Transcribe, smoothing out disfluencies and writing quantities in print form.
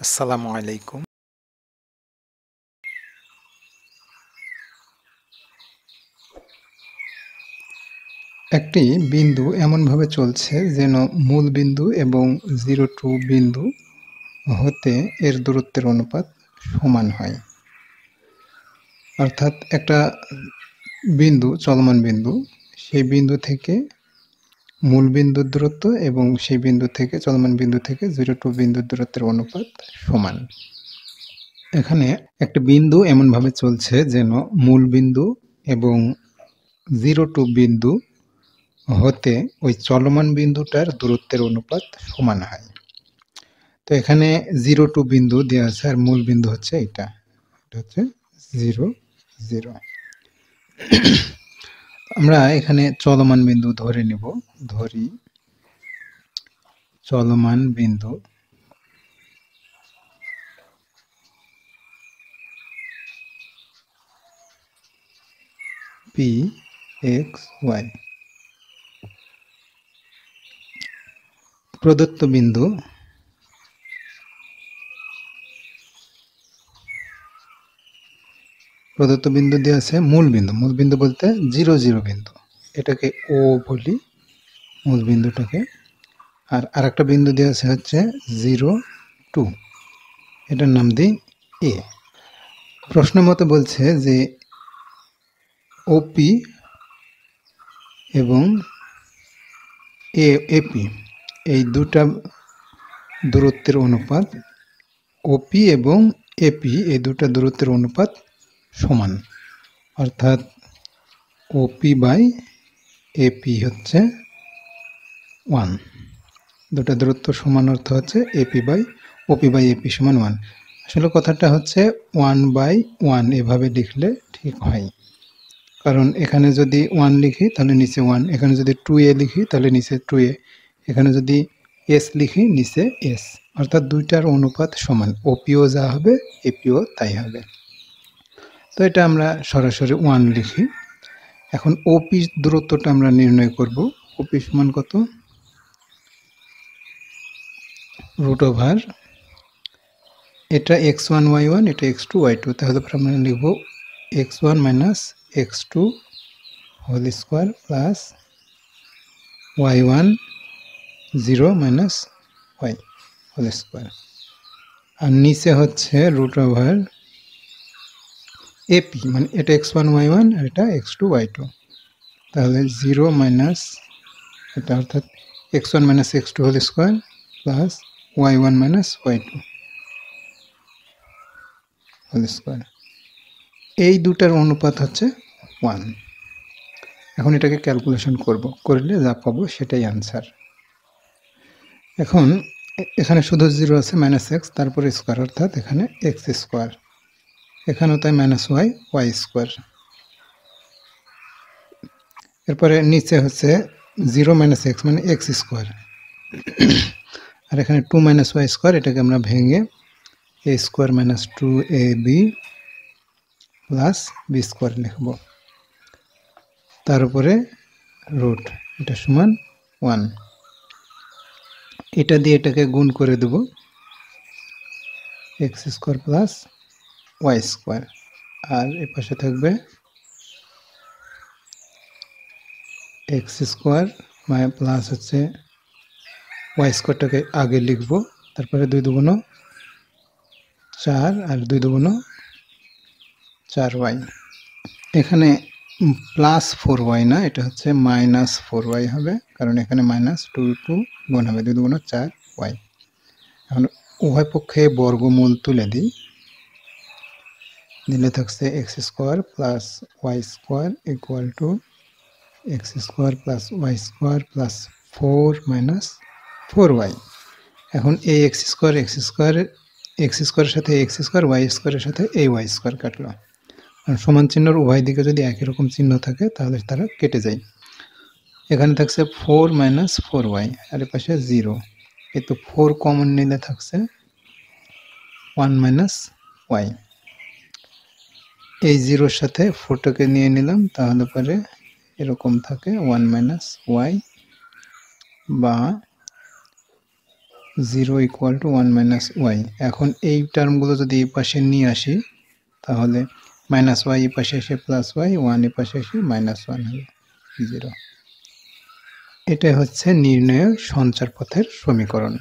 আসসালামু আলাইকুম। একটি বিন্দু এমনভাবে চলছে যেন মূল বিন্দু এবং 0 to বিন্দু হতে এর দূরত্বের অনুপাত সমান হয়। অর্থাৎ একটা বিন্দু, চলমান বিন্দু, সেই বিন্দু থেকে মূল বিন্দুর দূরত্ব এবং সেই বিন্দু থেকে চলমান বিন্দু থেকে 0 to বিন্দুর দূরত্বের অনুপাত সমান। এখানে একটা বিন্দু এমনভাবে চলছে যেন মূল বিন্দু এবং 0 to বিন্দু হতে ওই চলমান বিন্দুটার দূরত্বের অনুপাত সমান হয়। তো এখানে 0 to বিন্দু দেওয়া আছে আর মূল বিন্দু হচ্ছে এটা হচ্ছে 0, 0। আমরা এখানে চলমান বিন্দু ধরে নিব, ধরি চলমান বিন্দু পি এক্স ওয়াই। প্রদত্ত বিন্দু দেওয়া আছে মূল বিন্দু বলতে 0, 0 বিন্দু, এটাকে ও বলি মূল বিন্দুটাকে। আর আরেকটা বিন্দু দেওয়া আছে হচ্ছে 0, 2, এটার নাম দিই এ। প্রশ্ন মতো বলছে যে ওপি এবং এপি এই দুটা দূরত্বের অনুপাত, ওপি এবং এপি এই দুটা দূরত্বের অনুপাত সমান। অর্থাৎ ওপি বাই এপি হচ্ছে 1। দুটা দূরত্ব সমান অর্থ হচ্ছে ওপি বাই এপি সমান 1। আসলে কথাটা হচ্ছে 1/1 এভাবে লিখলে ঠিক হয়। কারণ এখানে যদি 1 লিখি তাহলে নিচে 1, এখানে যদি 2a লিখি তাহলে নিচে 2a, এখানে যদি s লিখি নিচে s, অর্থাৎ দুইটার অনুপাত সমান। ওপিও যা হবে এপিও তাই হবে। তো এটা আমরা সরাসরি 1 লিখি। এখন ওপি দূরত্বটা আমরা নির্ণয় করব। ওপি সমান কত? √, এটা x1 y1, এটা x2 y2, তাহলে আমরা লিখব x1 - x2 whole square plus y1 0 - y whole square. আর নিচে হচ্ছে √, এপি মানে এটা x1 y1 আর এটা x2 y2, তাহলে 0 মাইনাস এটা অর্থাৎ x1 - x2 whole square plus y1 - y2 whole square. এই দুটার অনুপাত হচ্ছে 1। এখন এটাকে ক্যালকুলেশন করলে যা পাবো সেটাই আনসার। এখন এখানে শুধু 0 আছে, -x, তারপরে স্কয়ার, অর্থাৎ এখানে x স্কয়ার, এখানেও তাই -y স্কয়ার। এরপরে নিচে হচ্ছে 0 - x মানে x স্কয়ার, আর এখানে 2 - y স্কয়ার, এটাকে আমরা ভেঙে a square - 2ab plus b square লিখব। তার উপরে রুট, এটা সমান 1। এটা দিয়ে এটাকে গুণ করে দেব, x square plus y square, আর এর পাশে থাকবে x স্কয়ার প্লাস হচ্ছে y স্কয়ারটাকে আগে লিখব, তারপরে 2 দুগুণ 4 আর 2 দুগুণ 4y। এখানে প্লাস 4y না, এটা হচ্ছে -4y হবে, কারণ এখানে -2 গুণ হবে, 2 দুগুণ 4y। এখন উভয় পক্ষে বর্গমূল তুলে দিই, দিলে থাকছে x square plus y square equal to x square plus y square plus 4 - 4y। এখন এই x স্কয়ারের সাথে x স্কয়ার, y স্কয়ারের সাথে এই y স্কয়ার কাটলো। সমান চিহ্নর উভয় দিকে যদি একই রকম চিহ্ন থাকে তাহলে তারা কেটে যায়। এখানে থাকছে 4 - 4y আর এর পাশে 0, এই তো 4 কমন নিলে থাকছে 1 - y। এই 0-র সাথে 4টাকে নিয়ে নিলাম, তাহলে পরে এরকম থাকে 1 - y, বা 0 ইকুয়াল টু 1 মাইনাস ওয়াই। এখন এই টার্মগুলো যদি এই পাশে নিয়ে আসি তাহলে মাইনাস ওয়াই এই পাশে এসে প্লাস ওয়াই, 1 এই পাশে এসে মাইনাস 1 হবে 0। এটাই হচ্ছে নির্ণয়ের সঞ্চার পথের সমীকরণ।